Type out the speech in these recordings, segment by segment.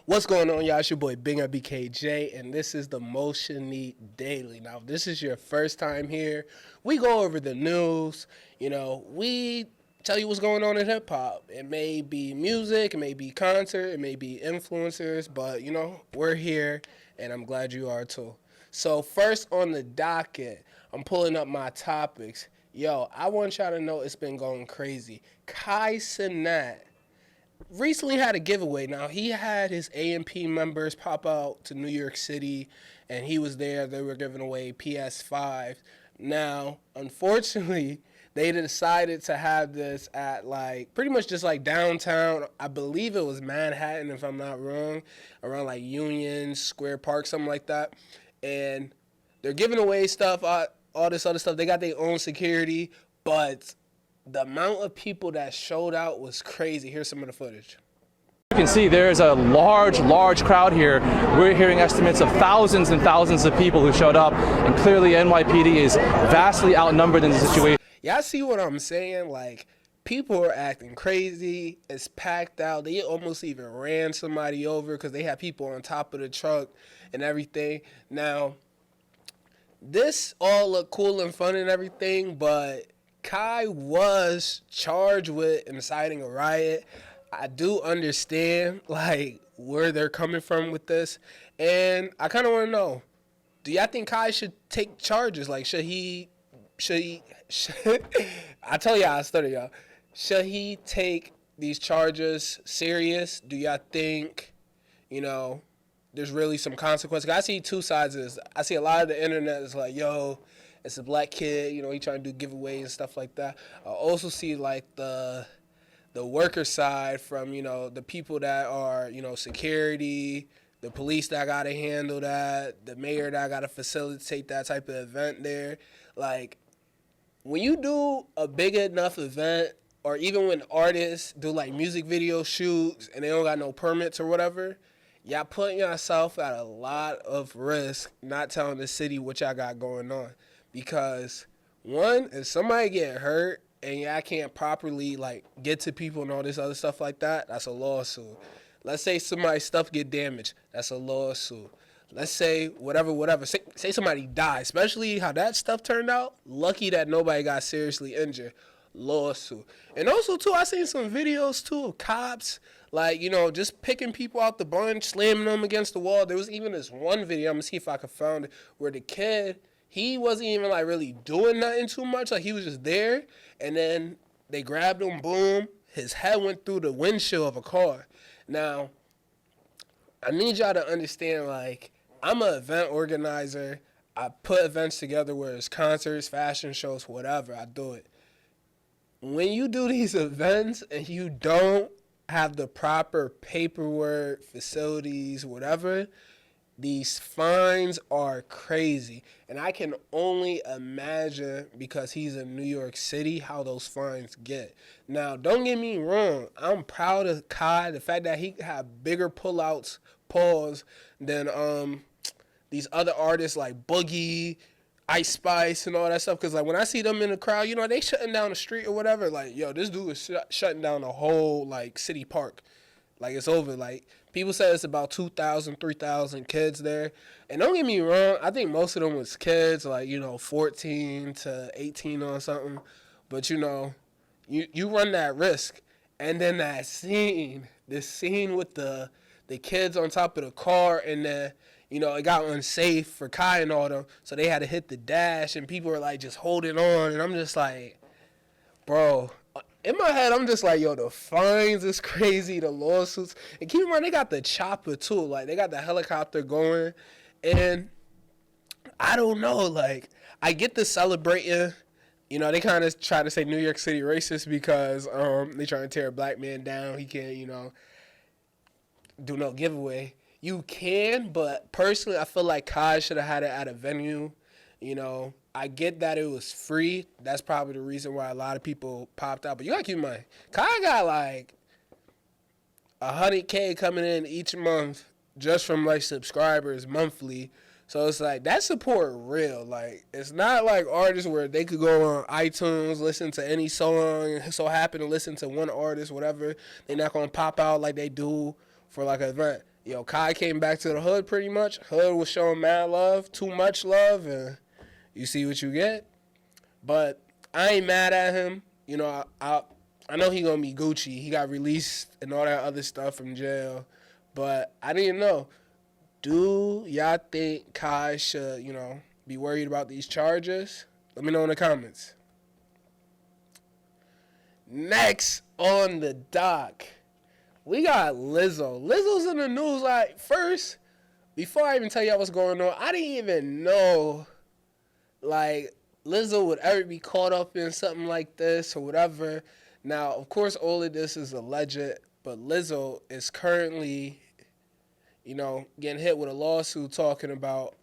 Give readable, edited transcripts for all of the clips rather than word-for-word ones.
What's going on, y'all? It's your boy Bing BKJ, and this is the Mocheniq Daily. Now, if this is your first time here, we go over the news. We tell you what's going on in hip hop. It may be music, it may be concert, it may be influencers, but we're here, and I'm glad you are too. So, first on the docket, I'm pulling up my topics. Yo, I want y'all to know it's been going crazy. Cenat recently had a giveaway. Now, he had his A&P members pop out to New York City, and he was there. They were giving away PS5. Now, unfortunately, they decided to have this at pretty much just downtown. I believe it was Manhattan, if I'm not wrong, around Union Square Park, something like that. And they're giving away stuff, all this other stuff. They got their own security, but the amount of people that showed out was crazy. Here's some of the footage. You can see there's a large crowd here. We're hearing estimates of thousands and thousands of people who showed up, and clearly NYPD is vastly outnumbered in the situation. Y'all see what I'm saying? People are acting crazy. It's packed out. They almost even ran somebody over because they had people on top of the truck and everything. Now, this all looked cool and fun and everything, but Kai was charged with inciting a riot. I do understand where they're coming from with this, and I kind of want to know: do y'all think Kai should take charges? Should he? I tell y'all, I stutter y'all. Should he take these charges serious? Do y'all think, there's really some consequences? I see two sides of this. I see a lot of the internet is yo, it's a black kid, he trying to do giveaways and stuff like that. I also see the worker side from, the people that are, security, the police that got to handle that, the mayor that got to facilitate that type of event there. When you do a big enough event, or even when artists do music video shoots and they don't got no permits or whatever, y'all putting yourself at a lot of risk not telling the city what y'all got going on. Because one, if somebody get hurt and y'all can't properly get to people and all this other stuff like that, that's a lawsuit. Let's say somebody's stuff get damaged, that's a lawsuit. Let's say whatever. Say somebody died, especially how that stuff turned out. Lucky that nobody got seriously injured. Lawsuit. And also too, I seen some videos too of cops just picking people out the bunch, slamming them against the wall. There was even this one video, I'm gonna see if I can find it, where the kid, he wasn't even really doing nothing too much. He was just there, and then they grabbed him, boom, his head went through the windshield of a car. Now, I need y'all to understand, I'm an event organizer. I put events together, where it's concerts, fashion shows, whatever, I do it. When you do these events and you don't have the proper paperwork, facilities, whatever, these fines are crazy. And I can only imagine, because he's in New York City, how those fines get. Now, don't get me wrong. I'm proud of Kai. The fact that he had bigger pullouts, pause, than these other artists like Boogie, Ice Spice, and all that stuff. Because when I see them in the crowd, they shutting down the street or whatever. Yo, this dude is shutting down the whole city park. It's over. People say it's about 2,000, 3,000 kids there. And don't get me wrong, I think most of them was kids, 14 to 18 or something. But, you run that risk. And then that scene, the scene with the kids on top of the car, and then, it got unsafe for Kai and all them. So they had to hit the dash, and people were, just holding on. And I'm just bro, in my head, I'm just yo, the fines is crazy, the lawsuits. And keep in mind, they got the chopper, too. They got the helicopter going. And I don't know, I get the celebrating. They kind of try to say New York City racist because they trying to tear a black man down. He can't, do no giveaway. You can, but personally, I feel Kai should have had it at a venue. I get that it was free. That's probably the reason why a lot of people popped out. But you gotta keep in mind, Kai got 100K coming in each month just from subscribers monthly. So it's that support real. It's not artists where they could go on iTunes, listen to any song, and so happen to listen to one artist, whatever. They're not gonna pop out like they do for like an event. Yo, Kai came back to the hood pretty much. Hood was showing mad love, too much love, and you see what you get. But I ain't mad at him. You know, I know he gonna be Gucci. He got released and all that other stuff from jail. But I didn't know. Do y'all think Kai should, be worried about these charges? Let me know in the comments. Next on the dock, we got Lizzo. Lizzo's in the news. Like, first, before I even tell y'all what's going on, I didn't even know, like, Lizzo would ever be caught up in something like this or whatever. Now, of course, all of this is alleged, but Lizzo is currently, getting hit with a lawsuit talking about,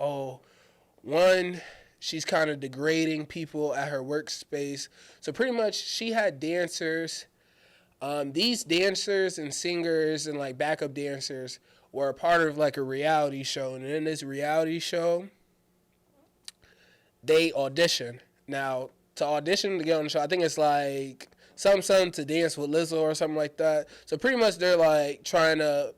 one, she's kind of degrading people at her workspace. So pretty much she had dancers. These dancers and singers and like backup dancers were a part of like a reality show. And in this reality show, they audition. Now, to audition to get on the show, I think it's like something to dance with Lizzo or something like that. So pretty much they're like trying to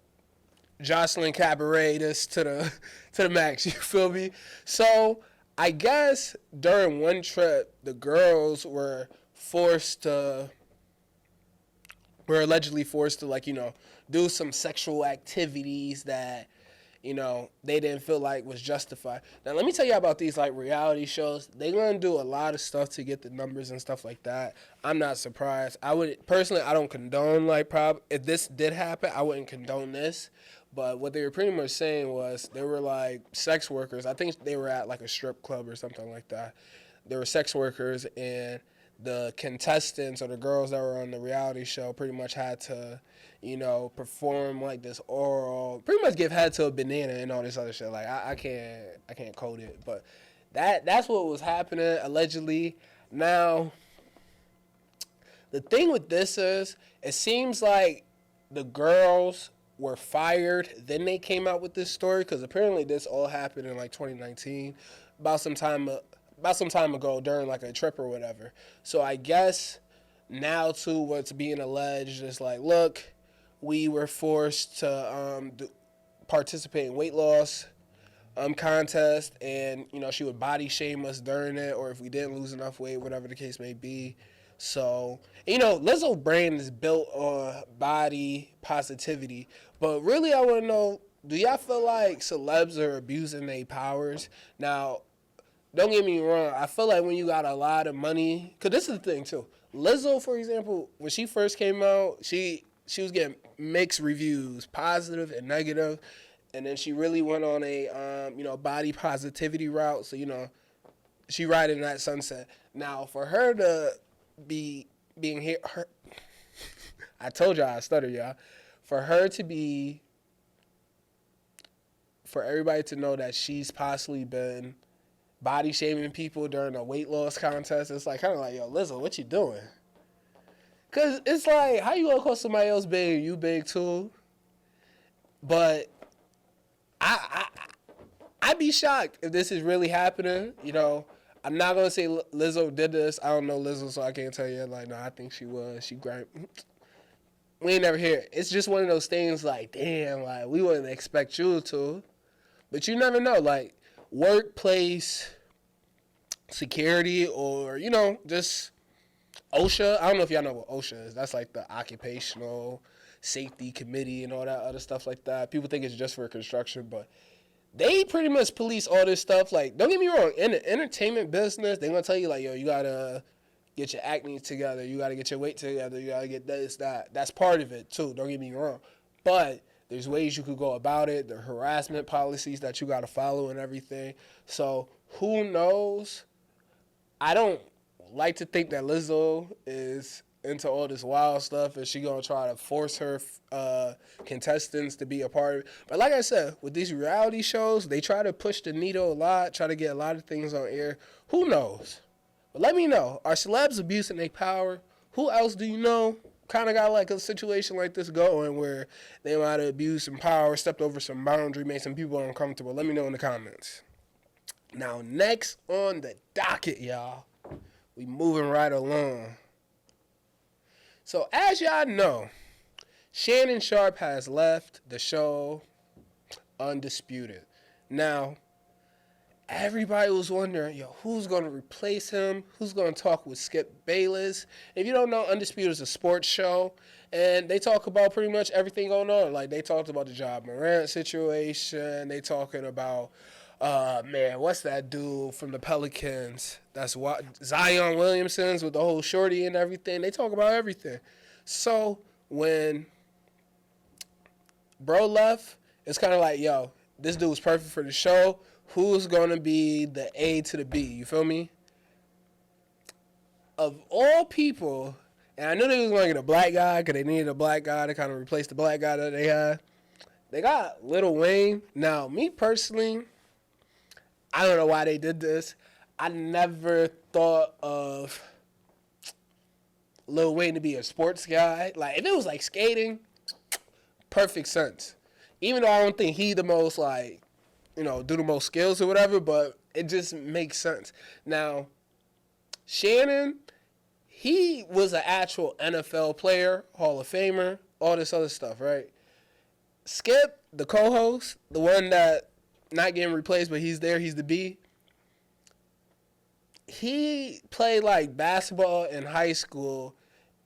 Jocelyn Cabaret this to the max, you feel me? So I guess during one trip, the girls were allegedly forced to like, do some sexual activities that, they didn't feel like was justified. Now, let me tell you about these like reality shows. They're going to do a lot of stuff to get the numbers and stuff like that. I'm not surprised. I don't condone if this did happen, I wouldn't condone this. But what they were pretty much saying was they were like sex workers. I think they were at like a strip club or something like that. They were sex workers, and the contestants or the girls that were on the reality show pretty much had to, perform like this oral, pretty much give head to a banana and all this other shit. Like I can't code it, but that's what was happening allegedly. Now, the thing with this is, it seems like the girls were fired, then they came out with this story, because apparently this all happened in like 2019, about some time ago during like a trip or whatever. So I guess now too, what's being alleged is like, look, we were forced to participate in weight loss contest, and she would body shame us during it, or if we didn't lose enough weight, whatever the case may be. So, Lizzo's brand is built on body positivity. But really, I want to know, do y'all feel like celebs are abusing their powers? Now, don't get me wrong. I feel like when you got a lot of money, because this is the thing, too. Lizzo, for example, when she first came out, she was getting mixed reviews, positive and negative. And then she really went on a, body positivity route. So, she riding that sunset. Now, for her to be being here, I told y'all I stutter, y'all. For everybody to know that she's possibly been body shaming people during a weight loss contest, it's like kind of like, yo, Lizzo, what you doing? Cause it's like, how you gonna call somebody else big? You big too? But I'd be shocked if this is really happening. I'm not gonna say Lizzo did this. I don't know Lizzo, so I can't tell you. Like, no, I think she was. She grabbed. We ain't never hear it. It's just one of those things. Like, damn, like we wouldn't expect you to, but you never know. Like, workplace security, or just OSHA. I don't know if y'all know what OSHA is. That's like the Occupational Safety Committee and all that other stuff like that. People think it's just for construction, but they pretty much police all this stuff. Like, don't get me wrong, in the entertainment business, they're going to tell you, like, yo, you got to get your acne together. You got to get your weight together. You got to get this, that. That's part of it, too. Don't get me wrong. But there's ways you could go about it. The harassment policies that you got to follow and everything. So, who knows? I don't like to think that Lizzo is into all this wild stuff, and she gonna try to force her contestants to be a part of it. But like I said, with these reality shows, they try to push the needle a lot, try to get a lot of things on air. Who knows? But let me know, are celebs abusing their power? Who else do you know kind of got like a situation like this going where they might have abused some power, stepped over some boundary, made some people uncomfortable? Let me know in the comments. Now, next on the docket, y'all, we moving right along. So, as y'all know, Shannon Sharp has left the show undisputed. Now, everybody was wondering, yo, who's going to replace him? Who's going to talk with Skip Bayless? If you don't know, Undisputed is a sports show, and they talk about pretty much everything going on. Like, they talked about the Ja Morant situation. They talking about, what's that dude from the Pelicans? That's what Zion Williamson's with the whole shorty and everything. They talk about everything. So, when bro left, it's kind of like, yo, this dude was perfect for the show. Who's going to be the A to the B? You feel me? Of all people, and I knew they was going to get a black guy because they needed a black guy to kind of replace the black guy that they had. They got Lil Wayne. Now, me personally, I don't know why they did this. I never thought of Lil Wayne to be a sports guy. Like, if it was like skating, perfect sense. Even though I don't think he the most like, do the most skills or whatever, but it just makes sense. Now, Shannon, he was an actual NFL player, Hall of Famer, all this other stuff, right? Skip, the co-host, the one that not getting replaced, but he's there, he's the B. He played like basketball in high school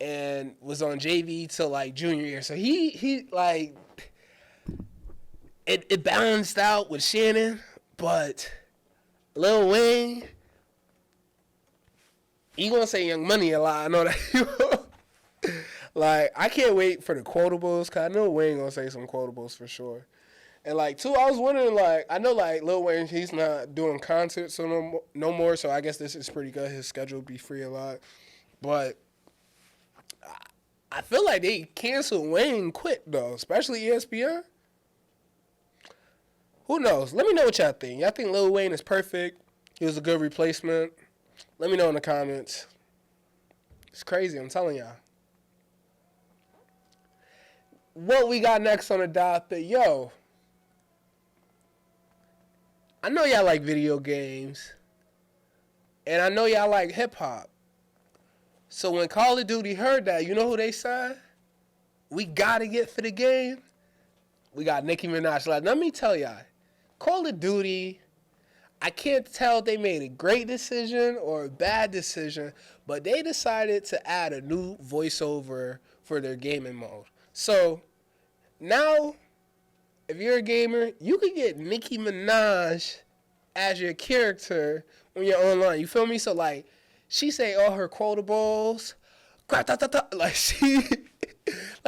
and was on JV till like junior year. So he like it balanced out with Shannon, but Lil Wayne, he gonna say Young Money a lot. I know that. Like, I can't wait for the quotables, because I know Wayne gonna say some quotables for sure. And like, too, I was wondering, like, I know like Lil Wayne, he's not doing concerts no more, so I guess this is pretty good. His schedule will be free a lot. But I feel like they canceled Wayne quick though, especially ESPN. Who knows? Let me know what y'all think. Y'all think Lil Wayne is perfect? He was a good replacement? Let me know in the comments. It's crazy, I'm telling y'all. What we got next on the docket? Yo, I know y'all like video games, and I know y'all like hip-hop. So when Call of Duty heard that, you know who they signed? We gotta get for the game. We got Nicki Minaj. Like, let me tell y'all, Call of Duty, I can't tell if they made a great decision or a bad decision, but they decided to add a new voiceover for their gaming mode. So now, if you're a gamer, you can get Nicki Minaj as your character when you're online. You feel me? So like, she say all her quotables, like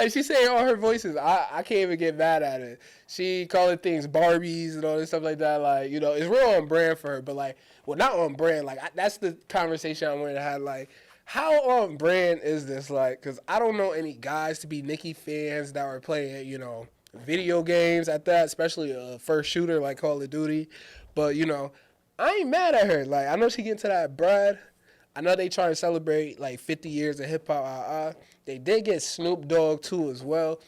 she say all her voices. I can't even get mad at it. She calling things Barbies and all this stuff like that. Like, it's real on brand for her. But like, well, not on brand. Like, that's the conversation I wanted to have. Like, how on brand is this? Like, because I don't know any guys to be Nicki fans that are playing, video games at that, especially a first shooter like Call of Duty. But, I ain't mad at her. Like, I know she getting to that bread. I know they trying to celebrate like 50 years of hip hop. They did get Snoop Dogg too as well.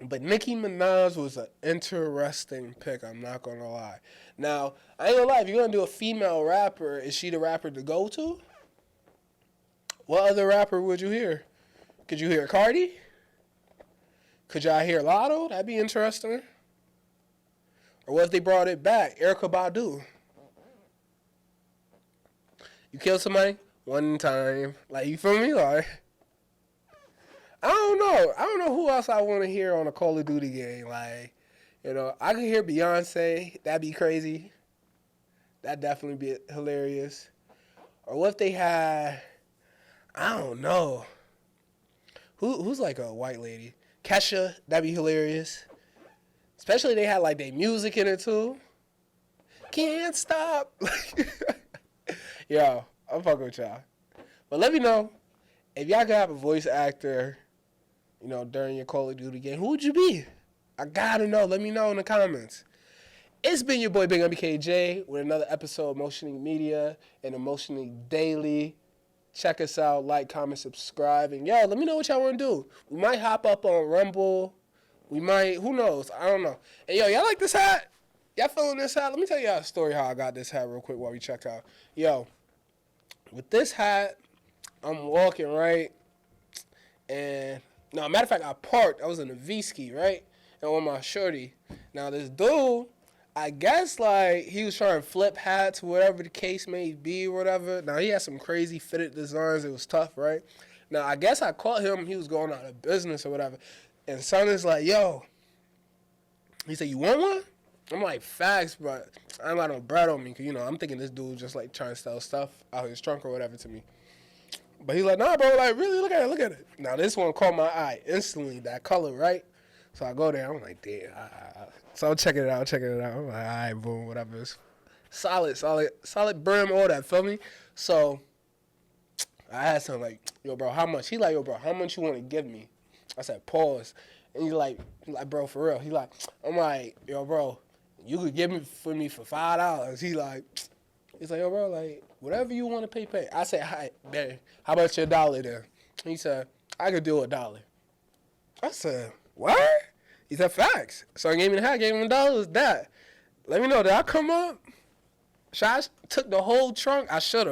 But Nicki Minaj was an interesting pick, I'm not gonna lie. Now, I ain't gonna lie, if you're gonna do a female rapper, is she the rapper to go to? What other rapper would you hear? Could you hear Cardi? Could y'all hear Lotto? That'd be interesting. Or what if they brought it back? Erykah Badu. You kill somebody one time. Like, you feel me? Like, I don't know. I don't know who else I want to hear on a Call of Duty game. Like, I could hear Beyonce. That'd be crazy. That'd definitely be hilarious. Or what if they had, I don't know. Who's like a white lady? Kesha. That'd be hilarious. Especially they had like their music in it too. Can't stop. Yo, I'm fucking with y'all. But let me know if y'all could have a voice actor, during your Call of Duty game. Who would you be? I gotta know. Let me know in the comments. It's been your boy Big MBKJ with another episode of Mocheniq Media and the Mocheniq Daily. Check us out, like, comment, subscribe, and yo, let me know what y'all want to do. We might hop up on Rumble. We might, who knows? I don't know. And yo, y'all like this hat? Y'all feeling this hat? Let me tell y'all a story how I got this hat real quick while we check out. Yo, with this hat, I'm walking, right? And No, matter of fact, I parked. I was in a V-ski, right? And on my shorty. Now, this dude, I guess, like, he was trying to flip hats, whatever the case may be, or whatever. Now, he had some crazy fitted designs. It was tough, right? Now, I guess I caught him. He was going out of business or whatever. And son is like, yo. He said, you want one? I'm like, facts, but I ain't got no bread on me. Because, you know, I'm thinking this dude just, like, trying to sell stuff out his trunk or whatever to me. But he's like, nah, bro, like, really, look at it. Now, this one caught my eye instantly, that color, right? So I go there, I'm like, damn. So I'm checking it out. I'm like, all right, boom, whatever. It's solid brim, all that, feel me? So I asked him, like, yo, bro, how much? He like, yo, bro, how much you want to give me? I said, pause. And he's like, bro, for real. I'm like, yo, bro, you could give me for $5. He's like, yo, bro, like, whatever you want to pay. I said, hi, man, how about your $1 then? He said, I could do $1. I said, what? He said, facts. So I gave him the hat, gave him $1. That. Let me know, did I come up? Should I took the whole trunk? I should have.